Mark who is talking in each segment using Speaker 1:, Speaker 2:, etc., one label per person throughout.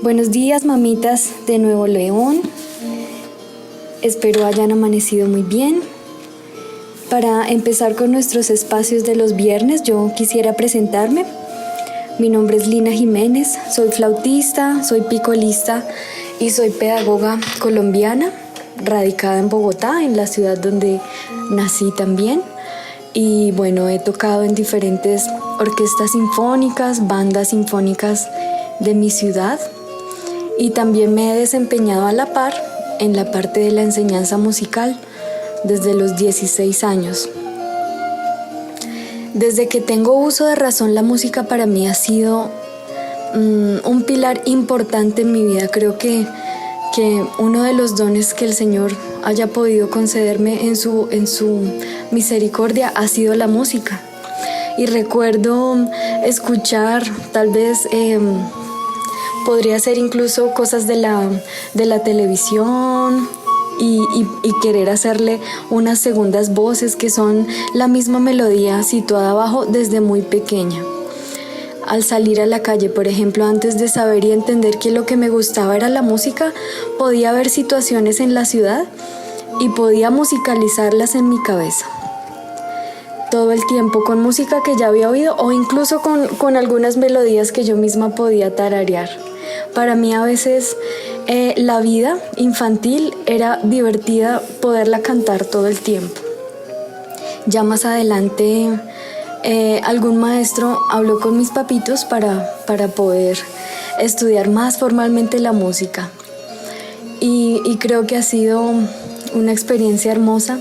Speaker 1: Buenos días, mamitas de Nuevo León. Espero hayan amanecido muy bien. Para empezar con nuestros espacios de los viernes, yo quisiera presentarme. Mi nombre es Lina Jiménez, soy flautista, soy picolista y soy pedagoga colombiana, radicada en Bogotá, en la ciudad donde nací también. Y bueno, he tocado en diferentes orquestas sinfónicas, bandas sinfónicas de mi ciudad. Y también me he desempeñado a la par en la parte de la enseñanza musical desde los 16 años. Desde que tengo uso de razón, la música para mí ha sido un pilar importante en mi vida. Creo que uno de los dones que el Señor haya podido concederme en su misericordia ha sido la música. Y recuerdo escuchar, tal vez podría ser incluso cosas de la televisión y querer hacerle unas segundas voces que son la misma melodía situada abajo desde muy pequeña. Al salir a la calle, por ejemplo, antes de saber y entender que lo que me gustaba era la música, podía ver situaciones en la ciudad y podía musicalizarlas en mi cabeza. Todo el tiempo con música que ya había oído o incluso con algunas melodías que yo misma podía tararear. Para mí a veces la vida infantil era divertida poderla cantar todo el tiempo. Ya más adelante algún maestro habló con mis papitos para poder estudiar más formalmente la música. Y creo que ha sido una experiencia hermosa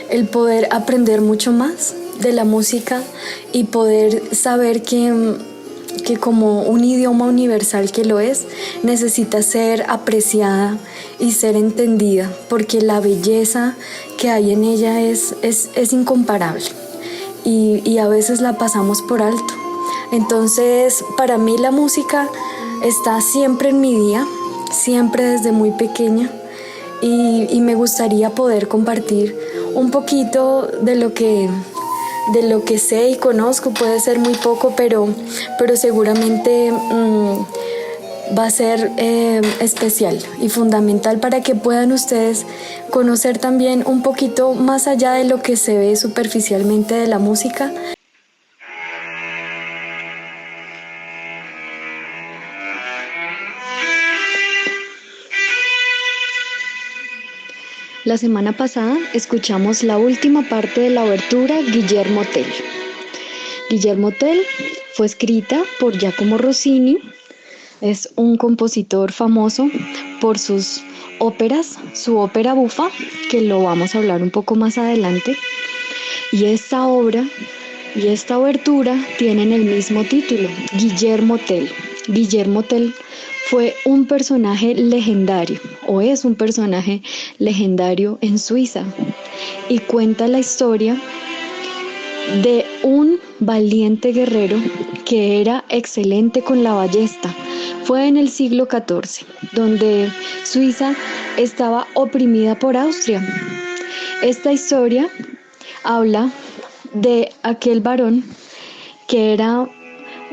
Speaker 1: el poder aprender mucho más de la música y poder saber que como un idioma universal que lo es, necesita ser apreciada y ser entendida, porque la belleza que hay en ella es incomparable y a veces la pasamos por alto. Entonces, para mí la música está siempre en mi día, siempre desde muy pequeña, y me gustaría poder compartir un poquito de lo que sé y conozco. Puede ser muy poco, pero seguramente va a ser especial y fundamental para que puedan ustedes conocer también un poquito más allá de lo que se ve superficialmente de la música. La semana pasada escuchamos la última parte de la obertura Guillermo Tell. Guillermo Tell fue escrita por Giacomo Rossini. Es un compositor famoso por sus óperas, su ópera bufa, que lo vamos a hablar un poco más adelante. Y esta obra y esta obertura tienen el mismo título, Guillermo Tell. Guillermo Tell fue un personaje legendario, o es un personaje legendario en Suiza, y cuenta la historia de un valiente guerrero que era excelente con la ballesta. Fue en el siglo XIV, donde Suiza estaba oprimida por Austria. Esta historia habla de aquel varón que era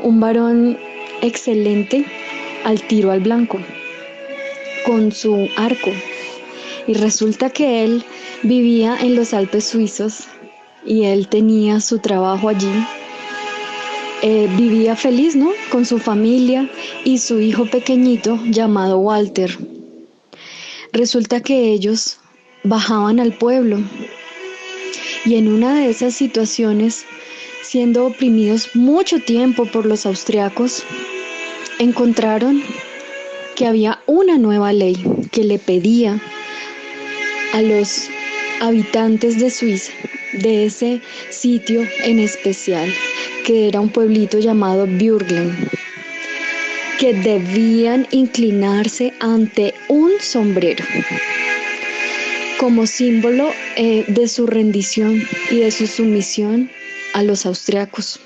Speaker 1: un varón excelente al tiro al blanco, con su arco. Y resulta que él vivía en los Alpes suizos y él tenía su trabajo allí. Vivía feliz, ¿no?, con su familia y su hijo pequeñito llamado Walter. Resulta que ellos bajaban al pueblo y en una de esas situaciones, siendo oprimidos mucho tiempo por los austriacos, encontraron que había una nueva ley que le pedía a los habitantes de Suiza, de ese sitio en especial, que era un pueblito llamado Bürglen, que debían inclinarse ante un sombrero como símbolo de su rendición y de su sumisión a los austriacos.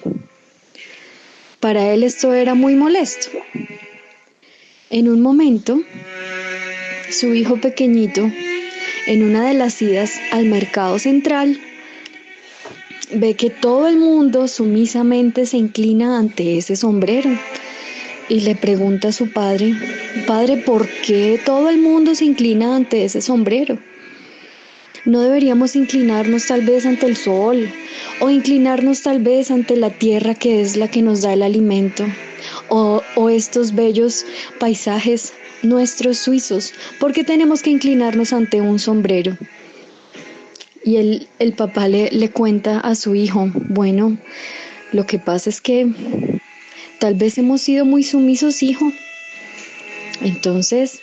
Speaker 1: Para él esto era muy molesto. En un momento, su hijo pequeñito, en una de las idas al mercado central, ve que todo el mundo sumisamente se inclina ante ese sombrero y le pregunta a su padre: Padre, ¿por qué todo el mundo se inclina ante ese sombrero? ¿No deberíamos inclinarnos tal vez ante el sol o inclinarnos tal vez ante la tierra que es la que nos da el alimento o estos bellos paisajes nuestros suizos? ¿Por qué tenemos que inclinarnos ante un sombrero? Y el papá le cuenta a su hijo: bueno, lo que pasa es que tal vez hemos sido muy sumisos, hijo. Entonces,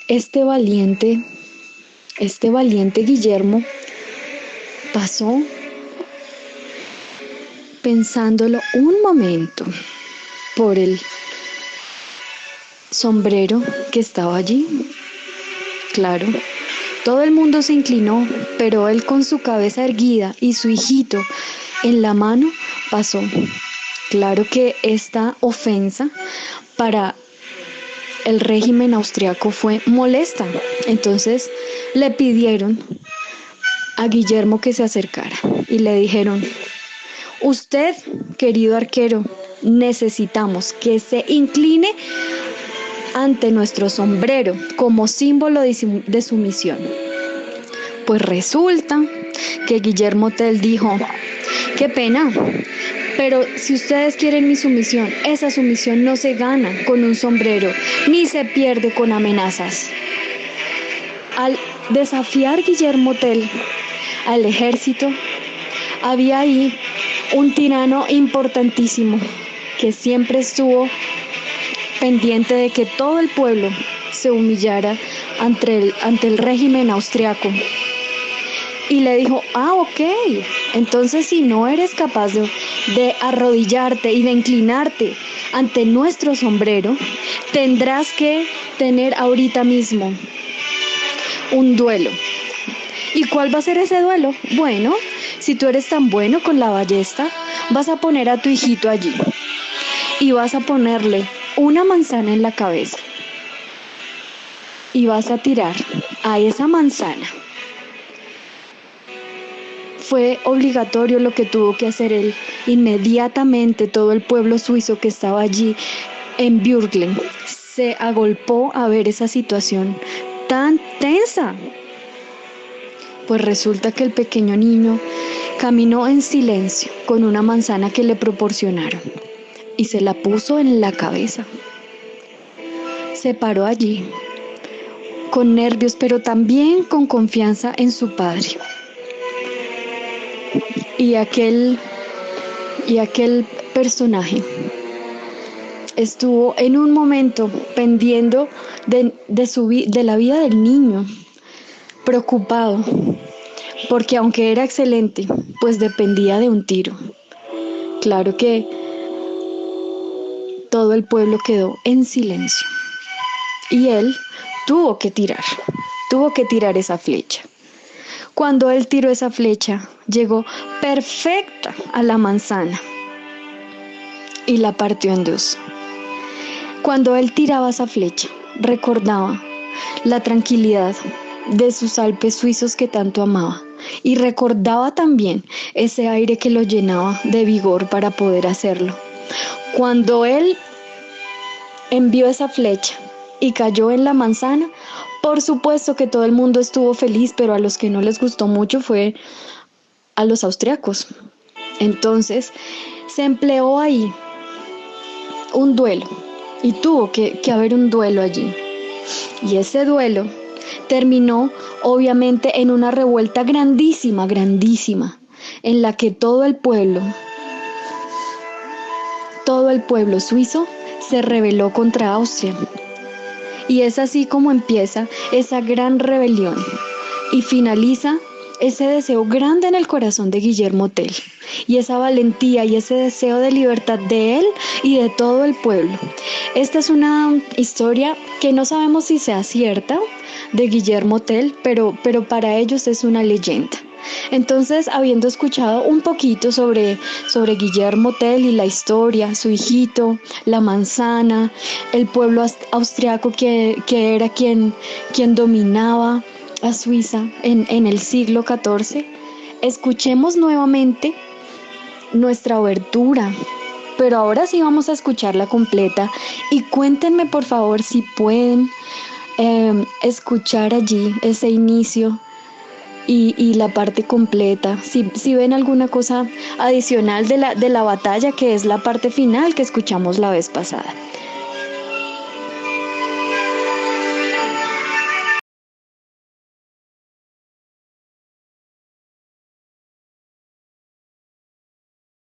Speaker 1: este valiente Guillermo pasó pensándolo un momento por el sombrero que estaba allí. Claro, todo el mundo se inclinó, pero él, con su cabeza erguida y su hijito en la mano, pasó. Claro que esta ofensa para el régimen austriaco fue molesta. Entonces le pidieron a Guillermo que se acercara y le dijeron: usted, querido arquero, necesitamos que se incline ante nuestro sombrero como símbolo de sumisión. Pues resulta que Guillermo Tell dijo: qué pena, pero si ustedes quieren mi sumisión, esa sumisión no se gana con un sombrero, ni se pierde con amenazas. Al desafiar Guillermo Tell al ejército, había ahí un tirano importantísimo que siempre estuvo pendiente de que todo el pueblo se humillara ante el régimen austriaco. Y le dijo: ok, entonces si no eres capaz de arrodillarte y de inclinarte ante nuestro sombrero, tendrás que tener ahorita mismo un duelo. ¿Y cuál va a ser ese duelo? Bueno, si tú eres tan bueno con la ballesta, vas a poner a tu hijito allí y vas a ponerle una manzana en la cabeza y vas a tirar a esa manzana. Fue obligatorio lo que tuvo que hacer él. Inmediatamente todo el pueblo suizo que estaba allí en Bürglen se agolpó a ver esa situación tan tensa. Pues resulta que el pequeño niño caminó en silencio con una manzana que le proporcionaron y se la puso en la cabeza. Se paró allí con nervios, pero también con confianza en su padre. Y aquel personaje estuvo en un momento pendiendo de la vida del niño, preocupado, porque aunque era excelente, pues dependía de un tiro. Claro que todo el pueblo quedó en silencio y él tuvo que tirar esa flecha. Cuando él tiró esa flecha, llegó perfecta a la manzana y la partió en dos. Cuando él tiraba esa flecha, recordaba la tranquilidad de sus Alpes suizos que tanto amaba y recordaba también ese aire que lo llenaba de vigor para poder hacerlo. Cuando él envió esa flecha y cayó en la manzana, por supuesto que todo el mundo estuvo feliz, pero a los que no les gustó mucho fue a los austriacos. Entonces se empleó ahí un duelo y tuvo que haber un duelo allí. Y ese duelo terminó obviamente en una revuelta grandísima, en la que todo el pueblo suizo se rebeló contra Austria. Y es así como empieza esa gran rebelión y finaliza ese deseo grande en el corazón de Guillermo Tell y esa valentía y ese deseo de libertad de él y de todo el pueblo. Esta es una historia que no sabemos si sea cierta de Guillermo Tell, pero para ellos es una leyenda. Entonces, habiendo escuchado un poquito sobre Guillermo Tell y la historia, su hijito, la manzana, el pueblo austriaco que era quien dominaba a Suiza en el siglo XIV, escuchemos nuevamente nuestra obertura Pero ahora sí vamos a escucharla completa y cuéntenme por favor si pueden escuchar allí ese inicio y la parte completa, si ven alguna cosa adicional de la batalla que es la parte final que escuchamos la vez pasada.